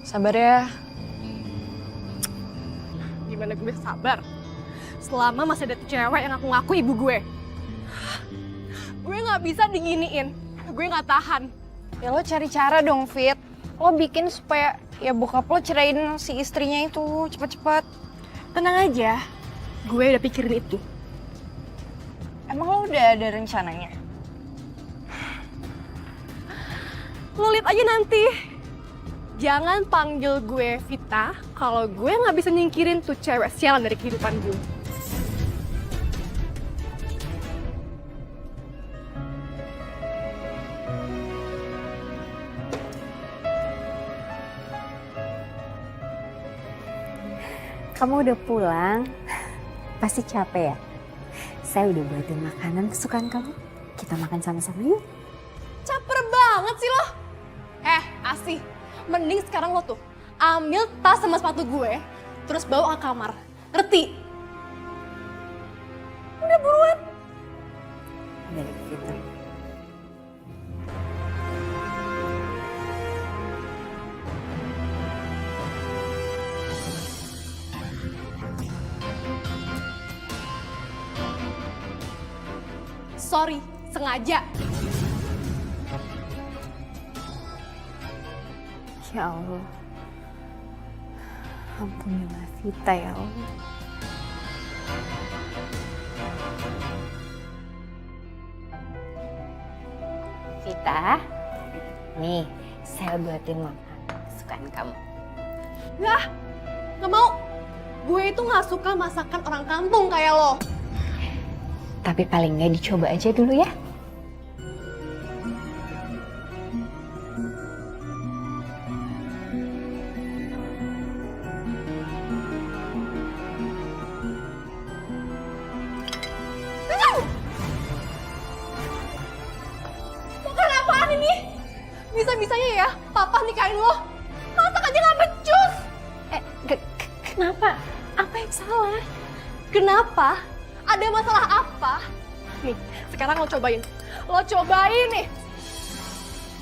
Sabar ya. Gimana gue bisa sabar? Selama masih ada tuh cewek yang ngaku ibu gue. Gue nggak bisa diginiin. Gue nggak tahan. Ya lo cari cara dong, Fit. Lo bikin supaya ya bokap lo ceraiin si istrinya itu cepet-cepet. Tenang aja. Gue udah pikirin itu. Emang lo udah ada rencananya? Lo lihat aja nanti. Jangan panggil gue Vita kalau gue nggak bisa nyingkirin tuh cewek sialan dari kehidupan gue. Kamu udah pulang? Pasti capek ya? Saya udah buatin makanan kesukaan kamu. Kita makan sama-sama yuk. Caper banget sih lo. Asih. Mending sekarang lo tuh ambil tas sama sepatu gue, terus bawa ke kamar. Ngerti? Udah buruan. Dari gitu. Sorry, sengaja. Ya Allah. Ampunilah Vita ya Allah. Vita, nih saya buatin makanan kesukaan kamu. Nggak mau. Gue itu nggak suka masakan orang kampung kayak lo. Tapi paling nggak dicoba aja dulu ya. Makan apaan ini? Bisa-bisanya ya, papa nikahin lo. Masak aja nggak becus. Kenapa? Apa yang salah? Kenapa? Ada masalah apa? Nih, sekarang lo cobain. Lo cobain nih.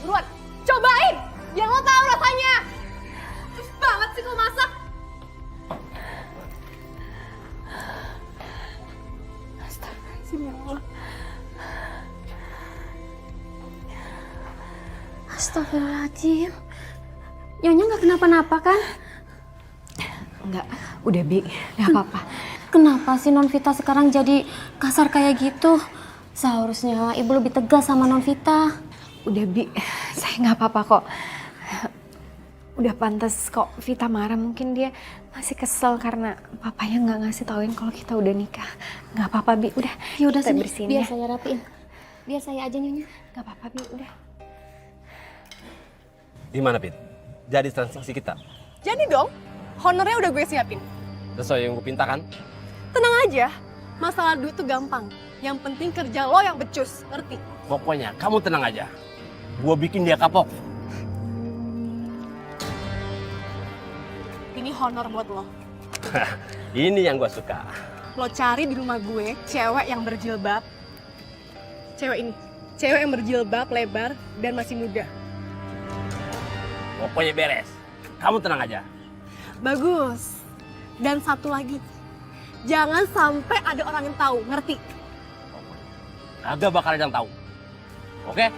Buruan, cobain. Biar lo tahu rasanya. Cepet banget sih lo masak. Astagfirullahaladzim ya Allah. Astagfirullahaladzim. Nyonya nggak kenapa-napa kan? Enggak, udah Bi, nggak apa-apa. Kenapa sih Non Vita sekarang jadi kasar kayak gitu? Seharusnya ibu lebih tegas sama Non Vita. Udah Bi, saya nggak apa-apa kok. Udah pantas kok Vita marah, mungkin dia masih kesel karena papanya nggak ngasih tauin kalau kita udah nikah. Nggak apa-apa Bi, udah. Ya udah kita sini, bersihin biar ya. saya rapiin. Biar saya aja Nyonya. Nggak apa-apa Bi, udah. Gimana, Pit? Jadi transaksi kita? Jadi dong, honornya udah gue siapin. Sesuai yang gue pinta kan? Tenang aja, masalah duit tuh gampang. Yang penting kerja lo yang becus, ngerti? Pokoknya kamu tenang aja. Gue bikin dia kapok. Ini honor buat lo. Ini yang gue suka. Lo cari di rumah gue cewek yang berjilbab. Cewek ini. Cewek yang berjilbab lebar dan masih muda. Pokoknya beres. Kamu tenang aja. Bagus. Dan satu lagi. Jangan sampai ada orang yang tahu, ngerti? Agak bakal ada yang tahu. Oke?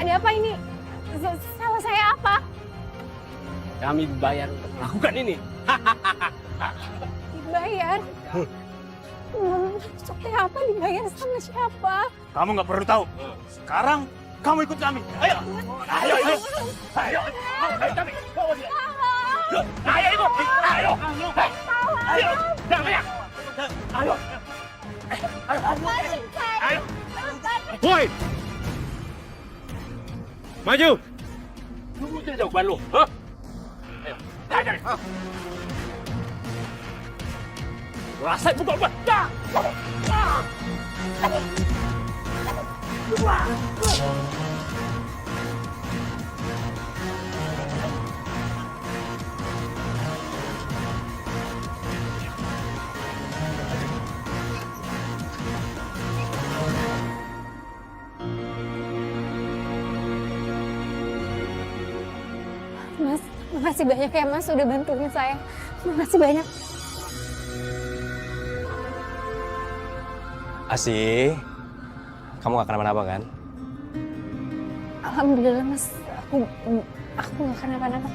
Ada apa ini? Salah saya apa? Kami dibayar untuk melakukan ini. Dibayar? Maksudnya apa dibayar sama siapa? Kamu nggak perlu tahu. Sekarang kamu ikut kami. Ayo, ayo, ayo, ayo, ayo kami. Bawa dia. Ayo ikut. Ayo, ayo, jangan banyak. Ayo, ayo, ayo. Woi, maju. Tunggu ikutin jawaban lu. Hah? Ayo, ajar. Rasain pukul gua. Dah. Mas, makasih banyak ya Mas udah bantuin saya. Makasih banyak. Asih, kamu gak kenapa-napa kan? Alhamdulillah Mas, aku gak kenapa-napa.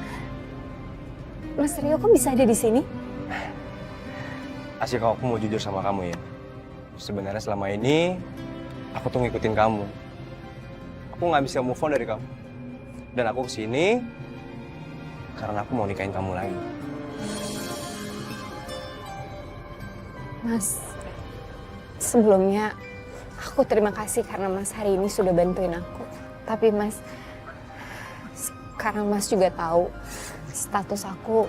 Mas Rio kok bisa ada di sini? Asih, kalau aku mau jujur sama kamu ya. Sebenarnya selama ini aku tuh ngikutin kamu. Aku nggak bisa move on dari kamu. Dan aku kesini karena aku mau nikahin kamu lagi. Mas, sebelumnya aku terima kasih karena Mas hari ini sudah bantuin aku. Tapi Mas, sekarang Mas juga tahu status aku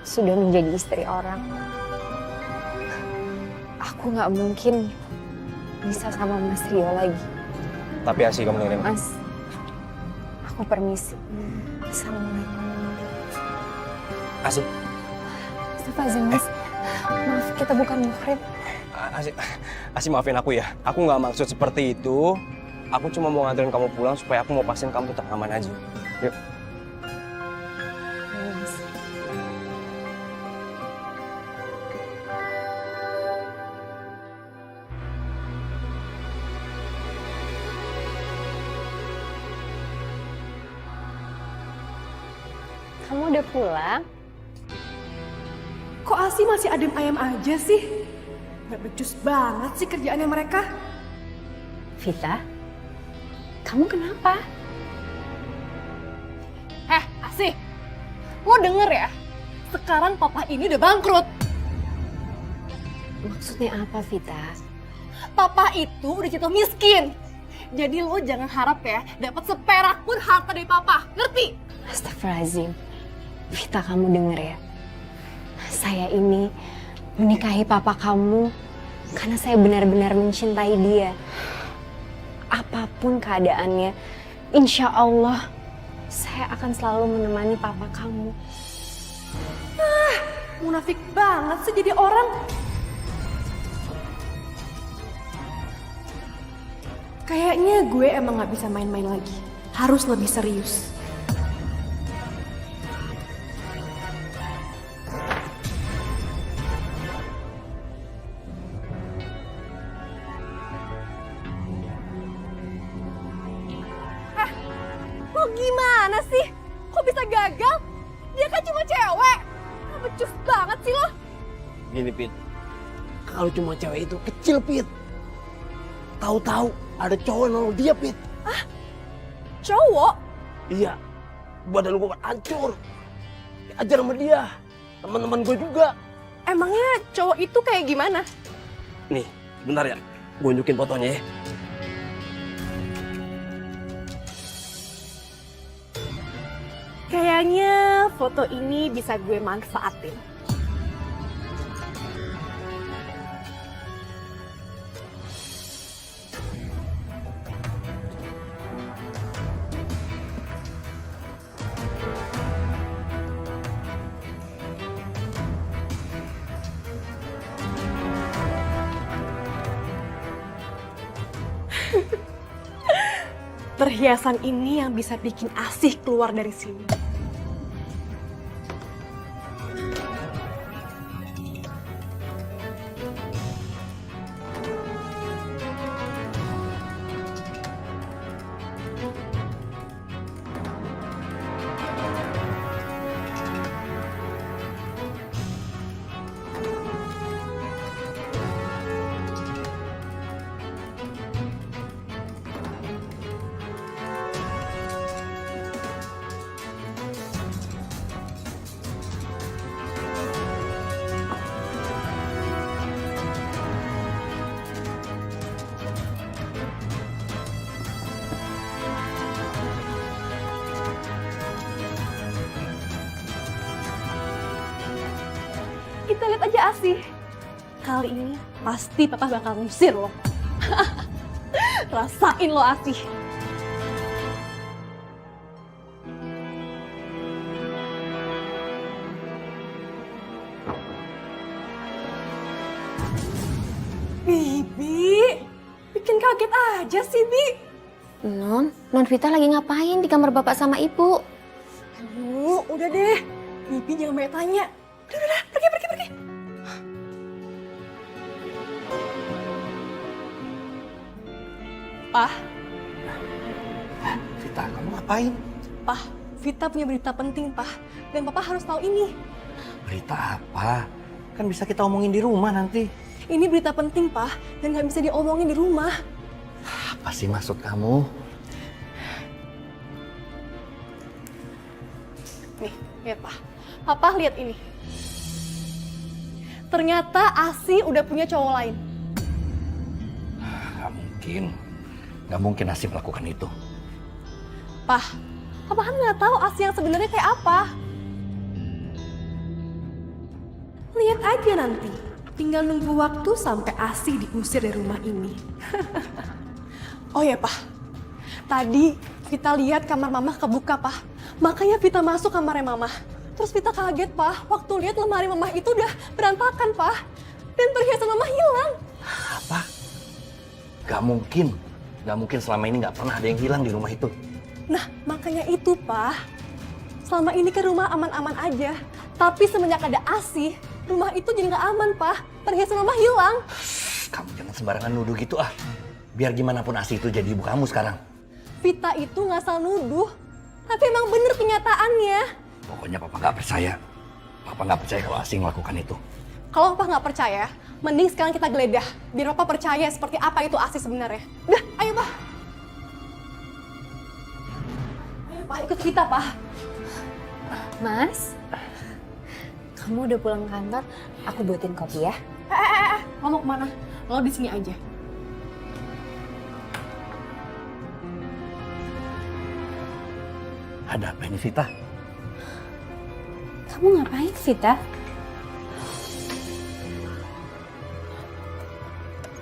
sudah menjadi istri orang. Aku nggak mungkin bisa sama Mas Rio lagi. Tapi Asih, kamu dengerin aku. Mas, aku permisi. Assalamualaikum. Asih, Astagfirullahaladzim Mas, maaf kita bukan muhrim. Asih maafin aku ya. Aku nggak maksud seperti itu. Aku cuma mau nganterin kamu pulang supaya aku mau pastiin kamu tetap aman aja. Yuk. Ayo, Mas. Kamu udah pulang? Kok Asi masih adem ayam aja sih? Gak becus banget sih kerjaannya mereka. Vita, kamu kenapa? Asi, lo denger ya? Sekarang papa ini udah bangkrut. Maksudnya apa, Vita? Papa itu udah jatuh miskin. Jadi lo jangan harap ya dapat seperak pun harta dari papa, ngerti? Astagfirullahaladzim. Vita, kamu denger ya? Saya ini menikahi papa kamu karena saya benar-benar mencintai dia. Apapun keadaannya, insya Allah saya akan selalu menemani papa kamu. Munafik banget sih jadi orang. Kayaknya gue emang gak bisa main-main lagi. Harus lebih serius. Lo gimana sih? Kok bisa gagal? Dia kan cuma cewek. Becus banget sih lo. Gini, Pit. Kalau cuma cewek itu kecil, Pit. Tahu-tahu ada cowok yang nolong dia, Pit. Cowok? Iya. Badan gue hancur. Diajar sama dia. Teman-teman gue juga. Emangnya cowok itu kayak gimana? Nih, bentar ya. Gue nunjukin fotonya ya. Kayaknya foto ini bisa gue manfaatin. Perhiasan ini yang bisa bikin Asih keluar dari sini. Kita lihat aja Asih. Kali ini pasti papa bakal ngusir lo. Rasain lo Asih. Bibi, bikin kaget aja sih, Bi. Non Vita lagi ngapain di kamar bapak sama ibu? Aduh, udah deh. Bibi jangan banyak tanya. Udah, pergi. Pah, Vita, kamu ngapain? Pah, Vita punya berita penting, Pah. Dan Papa harus tahu ini. Berita apa? Kan bisa kita omongin di rumah nanti. Ini berita penting, Pah. Dan nggak bisa diomongin di rumah. Apa sih maksud kamu? Nih, lihat, Pah. Papa lihat ini. Ternyata Asih udah punya cowok lain. Gak mungkin. Gak mungkin Asih melakukan itu. Pah, Papa kan nggak tahu Asih yang sebenarnya kayak apa. Lihat aja nanti. Tinggal nunggu waktu sampai Asih diusir dari rumah ini. Oh ya, Pah. Tadi Vita lihat kamar Mama kebuka, Pah. Makanya Vita masuk kamarnya Mama. Terus Vita kaget, Pah. Waktu lihat lemari Mama itu udah berantakan, Pah. Dan perhiasan Mama hilang. Apa? Gak mungkin. Gak mungkin selama ini gak pernah ada yang hilang di rumah itu. Nah, makanya itu, Pah. Selama ini ke rumah aman-aman aja. Tapi semenjak ada Asih, rumah itu jadi gak aman, Pah. Perhiasan Mama hilang. Kamu jangan sembarangan nuduh gitu ah. Biar gimana pun Asih itu jadi ibu kamu sekarang. Vita itu nggak asal nuduh. Tapi emang bener kenyataannya. Pokoknya Papa gak percaya. Papa gak percaya kalau Asih melakukan itu. Kalau Papa nggak percaya, mending sekarang kita geledah. Biar Papa percaya seperti apa itu Asih sebenarnya. Udah, ayo, Pak. Ayo, Pak, ikut kita, Pak. Mas, kamu udah pulang kantor, aku buatin kopi ya. Lo mau kemana? Lo di sini aja. Ada apa ini Vita? Kamu ngapain, Vita?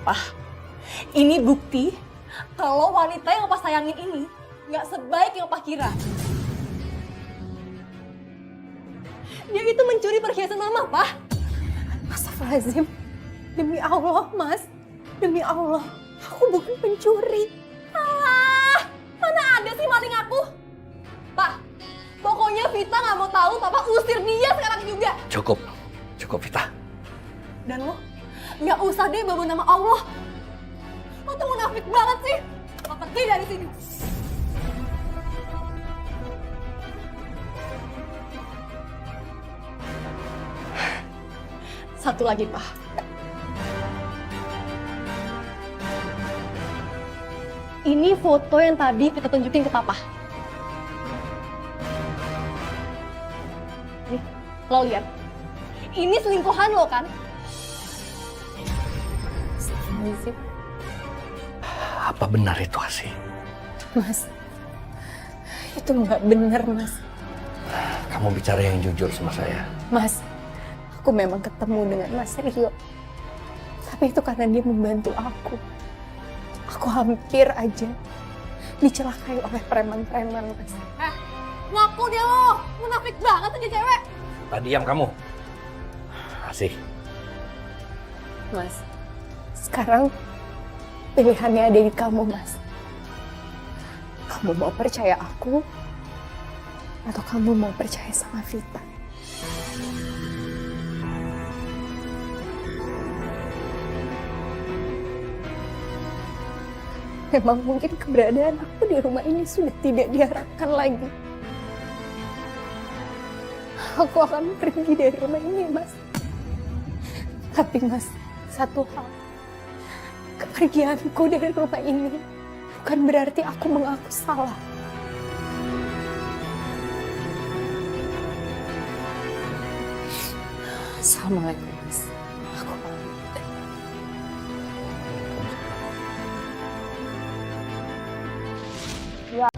Pak, ini bukti kalau wanita yang Papa sayangin ini nggak sebaik yang Papa kira. Dia itu mencuri perhiasan Mama, Pak. Astagfirullahaladzim. Demi Allah, Mas. Demi Allah. Aku bukan pencuri. Alah, mana ada sih maling aku? Pak, pokoknya Vita nggak mau tahu Papa usir dia sekarang juga. Cukup Vita. Dan lo nggak usah deh bawa nama Allah. Lo tuh munafik banget sih. Lo pergi dari sini. Satu lagi, Pak. Ini foto yang tadi kita tunjukin ke Papa. Nih, lo lihat. Ini selingkuhan lo kan? Astagfirullahaladzim. Apa benar itu Asih? Mas, itu nggak bener, Mas. Kamu bicara yang jujur sama saya. Mas, aku memang ketemu dengan Mas Rio. Tapi itu karena dia membantu aku. Aku hampir aja dicelakai oleh preman-preman, Mas. Ngaku dia lo. Munafik banget aja cewek. Diam kamu. Asih. Mas, sekarang pilihannya ada di kamu, Mas. Kamu mau percaya aku atau kamu mau percaya sama Vita? Memang mungkin keberadaan aku di rumah ini sudah tidak diharapkan lagi. Aku akan pergi dari rumah ini, Mas. Tapi Mas, satu hal. Kepergianku dari rumah ini bukan berarti aku mengaku salah. Assalamualaikum, Mas. Aku pamit. Ya.